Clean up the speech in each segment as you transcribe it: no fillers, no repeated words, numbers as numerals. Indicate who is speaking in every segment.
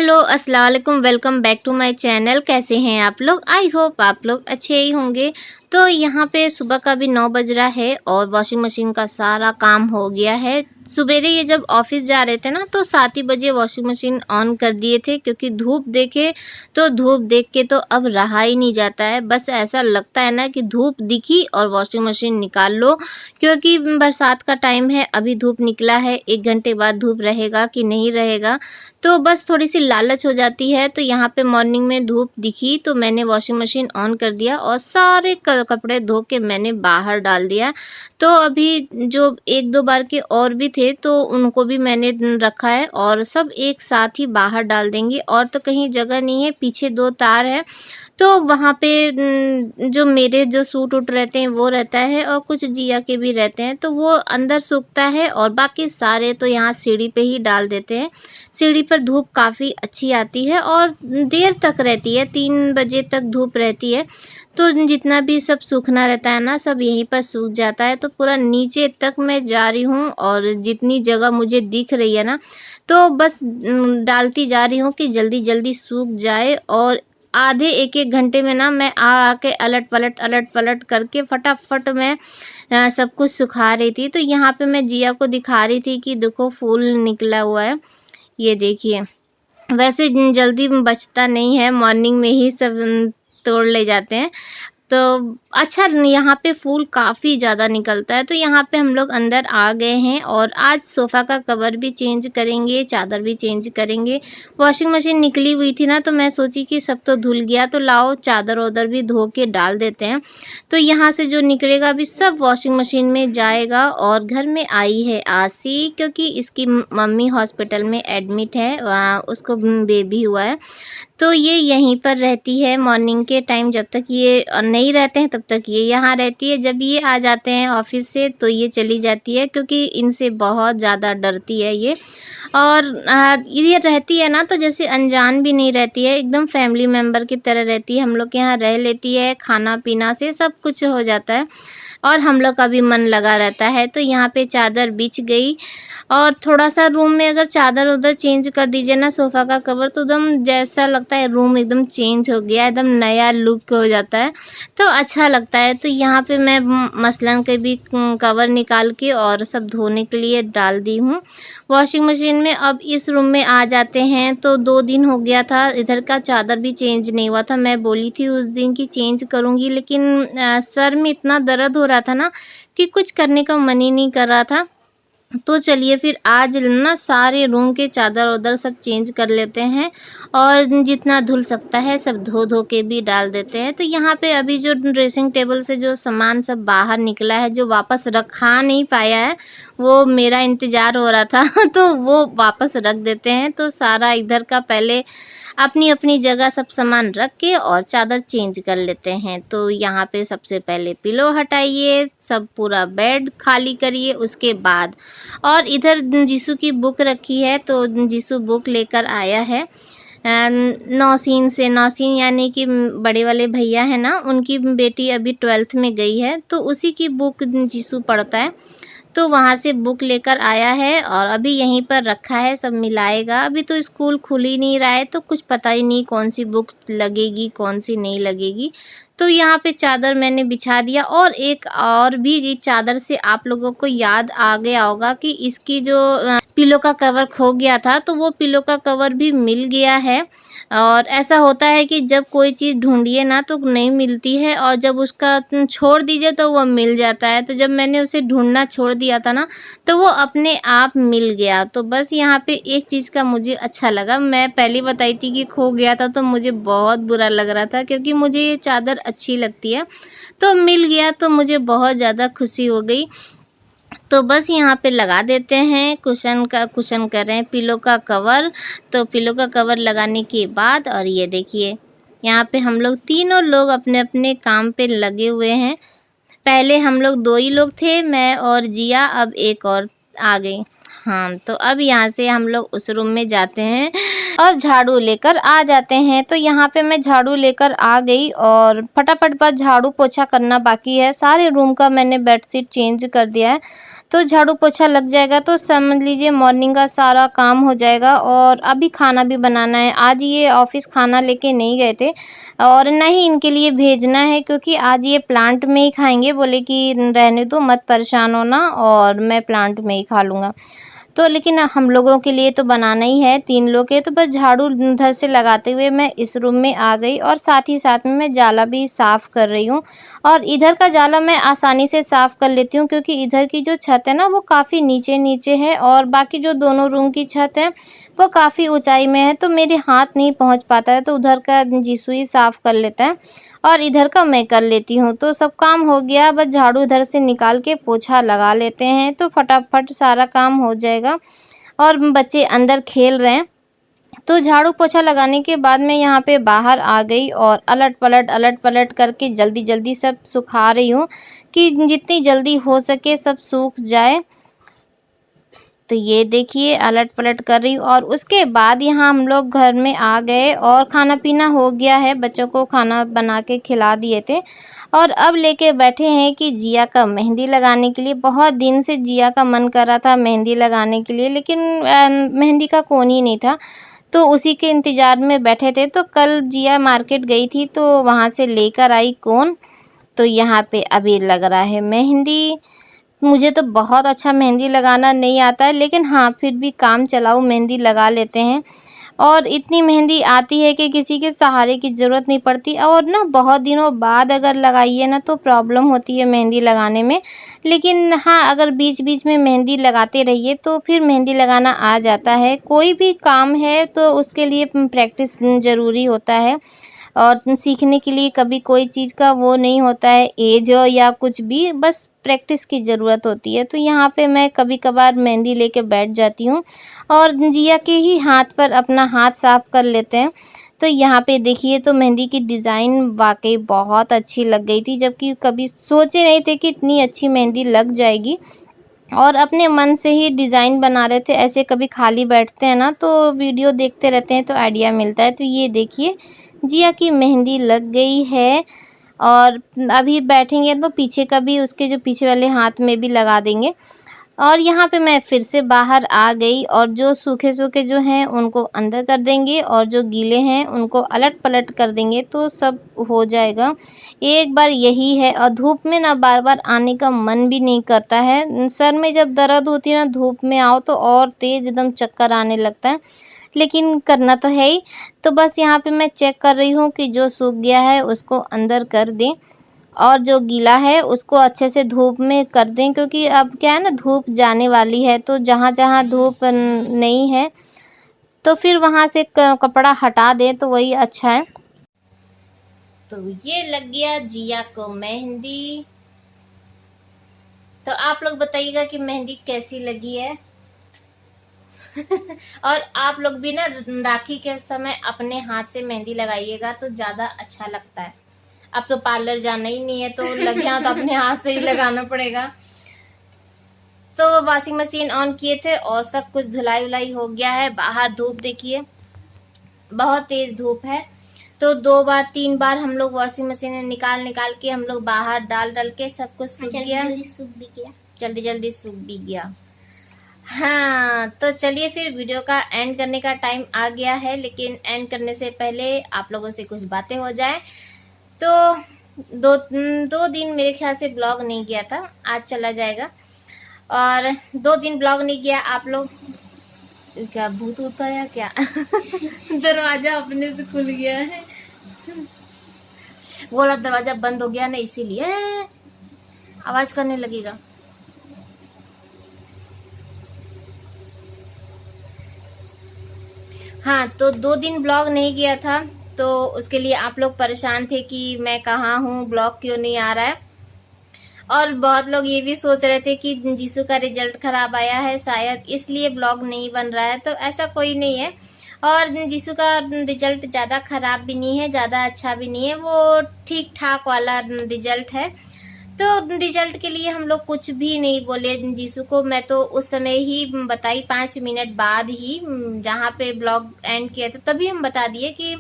Speaker 1: Hello अस्सलाम वालेकुम, welcome back to my channel. कैसे हैं आप लोग? आई होप आप लोग अच्छे ही होंगे। तो यहाँ पे सुबह का भी 9 बज रहा है और वॉशिंग मशीन का सारा काम हो गया है। सवेरे ये जब ऑफिस जा रहे थे ना तो 7 ही बजे वॉशिंग मशीन ऑन कर दिए थे, क्योंकि धूप देख के तो अब रहा ही नहीं जाता है। बस ऐसा लगता है ना कि धूप दिखी और वॉशिंग मशीन निकाल लो, क्योंकि बरसात का टाइम है। अभी धूप निकला है, 1 घंटे बाद धूप रहेगा कि नहीं रहेगा, तो बस थोड़ी सी लालच हो जाती है। तो यहाँ पे मॉर्निंग में धूप दिखी तो मैंने वॉशिंग मशीन ऑन कर दिया और सारे कपड़े धो के मैंने बाहर डाल दिया। तो अभी जो 1-2 बार के और भी थे तो उनको भी मैंने रखा है और सब एक साथ ही बाहर डाल देंगे। और तो कहीं जगह नहीं है, पीछे 2 तार है तो वहाँ पे जो मेरे जो सूट उट रहते हैं वो रहता है और कुछ जिया के भी रहते हैं, तो वो अंदर सूखता है और बाकी सारे तो यहाँ सीढ़ी पे ही डाल देते हैं। सीढ़ी पर धूप काफ़ी अच्छी आती है और देर तक रहती है, 3 बजे तक धूप रहती है। तो जितना भी सब सूखना रहता है ना, सब यहीं पर सूख जाता है। तो पूरा नीचे तक मैं जा रही हूँ और जितनी जगह मुझे दिख रही है ना, तो बस डालती जा रही हूँ कि जल्दी जल्दी सूख जाए। और आधे 1-1 घंटे में ना मैं आके अलट पलट करके फटाफट मैं सब कुछ सुखा रही थी। तो यहाँ पे मैं जिया को दिखा रही थी कि देखो फूल निकला हुआ है, ये देखिए। वैसे जल्दी बचता नहीं है, मॉर्निंग में ही सब तोड़ ले जाते हैं। तो अच्छा, यहाँ पे फूल काफ़ी ज़्यादा निकलता है। तो यहाँ पे हम लोग अंदर आ गए हैं और आज सोफ़ा का कवर भी चेंज करेंगे, चादर भी चेंज करेंगे। वॉशिंग मशीन निकली हुई थी ना, तो मैं सोची कि सब तो धुल गया तो लाओ चादर वादर भी धो के डाल देते हैं। तो यहाँ से जो निकलेगा अभी सब वॉशिंग मशीन में जाएगा। और घर में आई है आसी, क्योंकि इसकी मम्मी हॉस्पिटल में एडमिट है, उसको बेबी हुआ है। तो ये यहीं पर रहती है मॉर्निंग के टाइम, जब तक ये नहीं रहते हैं तब तक ये यहाँ रहती है। जब ये आ जाते हैं ऑफिस से तो ये चली जाती है, क्योंकि इनसे बहुत ज़्यादा डरती है ये। और ये रहती है ना तो जैसे अनजान भी नहीं रहती है, एकदम फैमिली मेम्बर की तरह रहती है। हम लोग के यहाँ रह लेती है, खाना पीना से सब कुछ हो जाता है और हम लोग का भी मन लगा रहता है। तो यहाँ पे चादर बिछ गई और थोड़ा सा रूम में अगर चादर उधर चेंज कर दीजिए ना, सोफ़ा का कवर, तो एकदम जैसा लगता है रूम एकदम चेंज हो गया, एकदम नया लुक हो जाता है, तो अच्छा लगता है। तो यहाँ पे मैं मसलन के भी कवर निकाल के और सब धोने के लिए डाल दी हूँ वॉशिंग मशीन में। अब इस रूम में आ जाते हैं। तो 2 दिन हो गया था, इधर का चादर भी चेंज नहीं हुआ था। मैं बोली थी उस दिन की चेंज करूँगी, लेकिन सर में इतना दर्द हो रहा था ना कि कुछ करने का मन ही नहीं कर रहा था। तो चलिए फिर आज ना सारे रूम के चादर उधर सब चेंज कर लेते हैं और जितना धुल सकता है सब धो धो के भी डाल देते हैं। तो यहाँ पे अभी जो ड्रेसिंग टेबल से जो सामान सब बाहर निकला है, जो वापस रखा नहीं पाया है, वो मेरा इंतज़ार हो रहा था तो वो वापस रख देते हैं। तो सारा इधर का पहले अपनी अपनी जगह सब सामान रख के और चादर चेंज कर लेते हैं। तो यहाँ पे सबसे पहले पिलो हटाइए, सब पूरा बेड खाली करिए उसके बाद। और इधर जीसू की बुक रखी है, तो जीसू बुक लेकर आया है नौसीन से। नौसीन यानी कि बड़े वाले भैया है ना, उनकी बेटी अभी 12th में गई है, तो उसी की बुक जीसू पढ़ता है। तो वहाँ से बुक लेकर आया है और अभी यहीं पर रखा है, सब मिलाएगा। अभी तो स्कूल खुल ही नहीं रहा है, तो कुछ पता ही नहीं कौन सी बुक लगेगी कौन सी नहीं लगेगी। तो यहाँ पे चादर मैंने बिछा दिया। और एक और भी ये चादर से आप लोगों को याद आ गया होगा कि इसकी जो पिलो का कवर खो गया था, तो वो पिलो का कवर भी मिल गया है। और ऐसा होता है कि जब कोई चीज़ ढूंढिए ना तो नहीं मिलती है, और जब उसका छोड़ दीजिए तो वो मिल जाता है। तो जब मैंने उसे ढूंढना छोड़ दिया था ना, तो वो अपने आप मिल गया। तो बस यहाँ पे एक चीज़ का मुझे अच्छा लगा, मैं पहले बताई थी कि खो गया था तो मुझे बहुत बुरा लग रहा था, क्योंकि मुझे ये चादर अच्छी लगती है। तो मिल गया तो मुझे बहुत ज़्यादा खुशी हो गई। तो बस यहाँ पे लगा देते हैं कुशन कर रहे हैं पिलो का कवर। तो पिलो का कवर लगाने के बाद, और ये देखिए यहाँ पे हम लोग तीनों लोग अपने अपने काम पे लगे हुए हैं। पहले हम लोग 2 ही लोग थे, मैं और जिया, अब एक और आ गई। हाँ, तो अब यहाँ से हम लोग उस रूम में जाते हैं और झाड़ू लेकर आ जाते हैं। तो यहाँ पे मैं झाड़ू लेकर आ गई और फटाफट बस झाड़ू पोछा करना बाकी है। सारे रूम का मैंने बेडशीट चेंज कर दिया है। तो झाड़ू पोछा लग जाएगा तो समझ लीजिए मॉर्निंग का सारा काम हो जाएगा। और अभी खाना भी बनाना है। आज ये ऑफिस खाना लेके नहीं गए थे और ना ही इनके लिए भेजना है, क्योंकि आज ये प्लांट में ही खाएंगे। बोले कि रहने दो, मत परेशान होना, और मैं प्लांट में ही खा लूँगा। तो लेकिन हम लोगों के लिए तो बनाना ही है, 3 लोग के। तो बस झाड़ू उधर से लगाते हुए मैं इस रूम में आ गई और साथ ही साथ में मैं जाला भी साफ़ कर रही हूँ। और इधर का जाला मैं आसानी से साफ़ कर लेती हूँ, क्योंकि इधर की जो छत है ना वो काफ़ी नीचे-नीचे है और बाकी जो दोनों रूम की छत है वो काफ़ी ऊँचाई में है, तो मेरे हाथ नहीं पहुँच पाता है। तो उधर का जीसू ही साफ़ कर लेता है और इधर का मैं कर लेती हूँ। तो सब काम हो गया, बस झाड़ू इधर से निकाल के पोछा लगा लेते हैं तो फटाफट सारा काम हो जाएगा। और बच्चे अंदर खेल रहे हैं। तो झाड़ू पोछा लगाने के बाद मैं यहाँ पे बाहर आ गई और अलट-पलट करके जल्दी-जल्दी सब सुखा रही हूँ कि जितनी जल्दी हो सके सब सूख जाए। तो ये देखिए अलट-पलट कर रही हूँ और उसके बाद यहाँ हम लोग घर में आ गए और खाना-पीना हो गया है। बच्चों को खाना बना के खिला दिए थे और अब लेके बैठे हैं कि जिया का मेहंदी लगाने के लिए। बहुत दिन से जिया का मन कर रहा था मेहंदी लगाने के लिए, लेकिन मेहंदी का कोन ही नहीं था, तो उसी के इंतज़ार में बैठे थे। तो कल जिया मार्केट गई थी तो वहाँ से लेकर आई कोन। तो यहाँ पे अभी लग रहा है मेहंदी। मुझे तो बहुत अच्छा मेहंदी लगाना नहीं आता है, लेकिन हाँ फिर भी काम चलाऊ मेहंदी लगा लेते हैं। और इतनी मेहंदी आती है कि किसी के सहारे की ज़रूरत नहीं पड़ती। और ना बहुत दिनों बाद अगर लगाइए ना तो प्रॉब्लम होती है मेहंदी लगाने में। लेकिन हाँ, अगर बीच-बीच में मेहंदी लगाते रहिए तो फिर मेहंदी लगाना आ जाता है। कोई भी काम है तो उसके लिए प्रैक्टिस ज़रूरी होता है और सीखने के लिए कभी कोई चीज़ का वो नहीं होता है एज हो या कुछ भी, बस प्रैक्टिस की ज़रूरत होती है। तो यहाँ पे मैं कभी-कभार मेहंदी लेके बैठ जाती हूँ और जिया के ही हाथ पर अपना हाथ साफ़ कर लेते हैं। तो यहाँ पे देखिए तो मेहंदी की डिज़ाइन वाक़ई बहुत अच्छी लग गई थी, जबकि कभी सोचे नहीं थे कि इतनी अच्छी मेहंदी लग जाएगी। और अपने मन से ही डिज़ाइन बना रहे थे। ऐसे कभी खाली बैठते हैं ना तो वीडियो देखते रहते हैं तो आइडिया मिलता है। तो ये देखिए जिया की मेहंदी लग गई है और अभी बैठेंगे तो पीछे का भी, उसके जो पीछे वाले हाथ में भी लगा देंगे। और यहाँ पे मैं फिर से बाहर आ गई और जो सूखे-सूखे जो हैं उनको अंदर कर देंगे और जो गीले हैं उनको अलट-पलट कर देंगे तो सब हो जाएगा। एक बार यही है। और धूप में ना बार-बार आने का मन भी नहीं करता है। सर में जब दर्द होती है ना धूप में आओ तो और तेज़ एकदम चक्कर आने लगता है, लेकिन करना तो है ही। तो बस यहाँ पे मैं चेक कर रही हूँ कि जो सूख गया है उसको अंदर कर दें और जो गीला है उसको अच्छे से धूप में कर दें, क्योंकि अब क्या है ना धूप जाने वाली है। तो जहाँ-जहाँ धूप नहीं है तो फिर वहाँ से कपड़ा हटा दें तो वही अच्छा है। तो ये लग गया जिया को मेहंदी। तो आप लोग बताइएगा कि मेहंदी कैसी लगी है। और आप लोग भी ना राखी के समय अपने हाथ से मेहंदी लगाइएगा तो ज्यादा अच्छा लगता है। अब तो पार्लर जाना ही नहीं है तो लग गया तो अपने हाथ से ही लगाना पड़ेगा। तो वॉशिंग मशीन ऑन किए थे और सब कुछ धुलाई उलाई हो गया है। बाहर धूप देखिए बहुत तेज धूप है, तो 2 बार 3 बार हम लोग वॉशिंग मशीन में निकाल के हम लोग बाहर डाल के सब कुछ सूख गया, जल्दी सूख भी गया। हाँ तो चलिए फिर वीडियो का एंड करने का टाइम आ गया है, लेकिन एंड करने से पहले आप लोगों से कुछ बातें हो जाए। तो दो दिन मेरे ख्याल से ब्लॉग नहीं गया था, आज चला जाएगा। और 2 दिन ब्लॉग नहीं गया। आप लोग क्या भूत होता है या क्या? दरवाजा अपने से खुल गया है, वो वाला दरवाजा बंद हो गया ना, इसीलिए आवाज करने लगेगा। हाँ तो 2 दिन ब्लॉग नहीं गया था तो उसके लिए आप लोग परेशान थे कि मैं कहाँ हूँ, ब्लॉग क्यों नहीं आ रहा है। और बहुत लोग ये भी सोच रहे थे कि जीसू का रिजल्ट खराब आया है शायद इसलिए ब्लॉग नहीं बन रहा है। तो ऐसा कोई नहीं है। और जीसू का रिजल्ट ज़्यादा खराब भी नहीं है, ज़्यादा अच्छा भी नहीं है, वो ठीक ठाक वाला रिजल्ट है। तो रिजल्ट के लिए हम लोग कुछ भी नहीं बोले जीसू को। मैं तो उस समय ही बताई 5 मिनट बाद ही, जहाँ पे ब्लॉग एंड किया था तभी हम बता दिए कि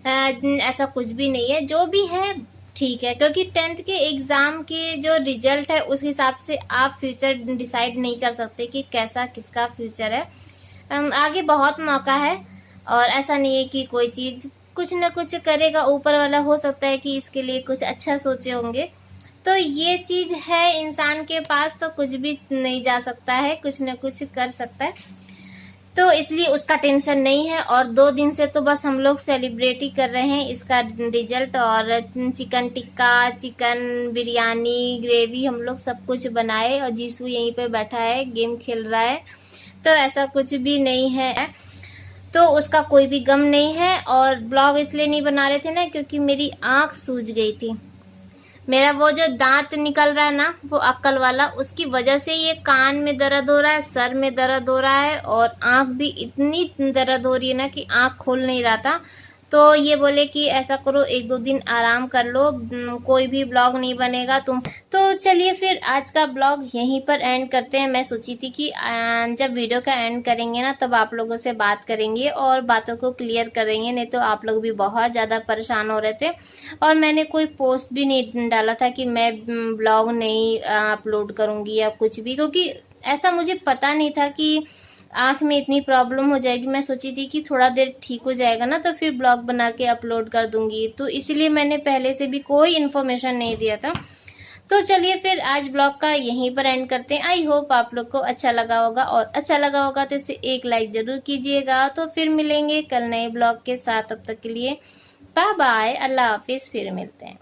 Speaker 1: ऐसा कुछ भी नहीं है, जो भी है ठीक है, क्योंकि 10th के एग्ज़ाम के जो रिजल्ट है उस हिसाब से आप फ्यूचर डिसाइड नहीं कर सकते कि कैसा किसका फ्यूचर है। आगे बहुत मौका है और ऐसा नहीं है कि कोई चीज़ कुछ न कुछ करेगा ऊपर वाला, हो सकता है कि इसके लिए कुछ अच्छा सोचे होंगे। तो ये चीज़ है, इंसान के पास तो कुछ भी नहीं जा सकता है, कुछ न कुछ कर सकता है, तो इसलिए उसका टेंशन नहीं है। और 2 दिन से तो बस हम लोग सेलिब्रेट ही कर रहे हैं इसका रिजल्ट, और chicken tikka, chicken biryani, gravy हम लोग सब कुछ बनाए, और जीसू यहीं पे बैठा है गेम खेल रहा है। तो ऐसा कुछ भी नहीं है, तो उसका कोई भी गम नहीं है। और ब्लॉग इसलिए नहीं बना रहे थे ना, क्योंकि मेरी आँख सूज गई थी। मेरा वो जो दांत निकल रहा है ना, वो अक्कल वाला, उसकी वजह से ये कान में दर्द हो रहा है, सर में दर्द हो रहा है, और आँख भी इतनी दर्द हो रही है ना कि आँख खोल नहीं रहा था। तो ये बोले कि ऐसा करो 1-2 दिन आराम कर लो, कोई भी ब्लॉग नहीं बनेगा तुम। तो चलिए फिर आज का ब्लॉग यहीं पर एंड करते हैं। मैं सोची थी कि जब वीडियो का एंड करेंगे ना, तब आप लोगों से बात करेंगे और बातों को क्लियर करेंगे, नहीं तो आप लोग भी बहुत ज़्यादा परेशान हो रहे थे। और मैंने कोई पोस्ट भी नहीं डाला था कि मैं ब्लॉग नहीं अपलोड करूँगी या कुछ भी, क्योंकि ऐसा मुझे पता नहीं था कि आँख में इतनी प्रॉब्लम हो जाएगी। मैं सोची थी कि थोड़ा देर ठीक हो जाएगा ना, तो फिर ब्लॉग बना के अपलोड कर दूंगी, तो इसलिए मैंने पहले से भी कोई इन्फॉर्मेशन नहीं दिया था। तो चलिए फिर आज ब्लॉग का यहीं पर एंड करते हैं। आई होप आप लोग को अच्छा लगा होगा, और अच्छा लगा होगा तो इसे एक लाइक जरूर कीजिएगा। तो फिर मिलेंगे कल नए ब्लॉग के साथ, तब तक के लिए बाय बाय, अल्लाह हाफिज, फिर मिलते हैं।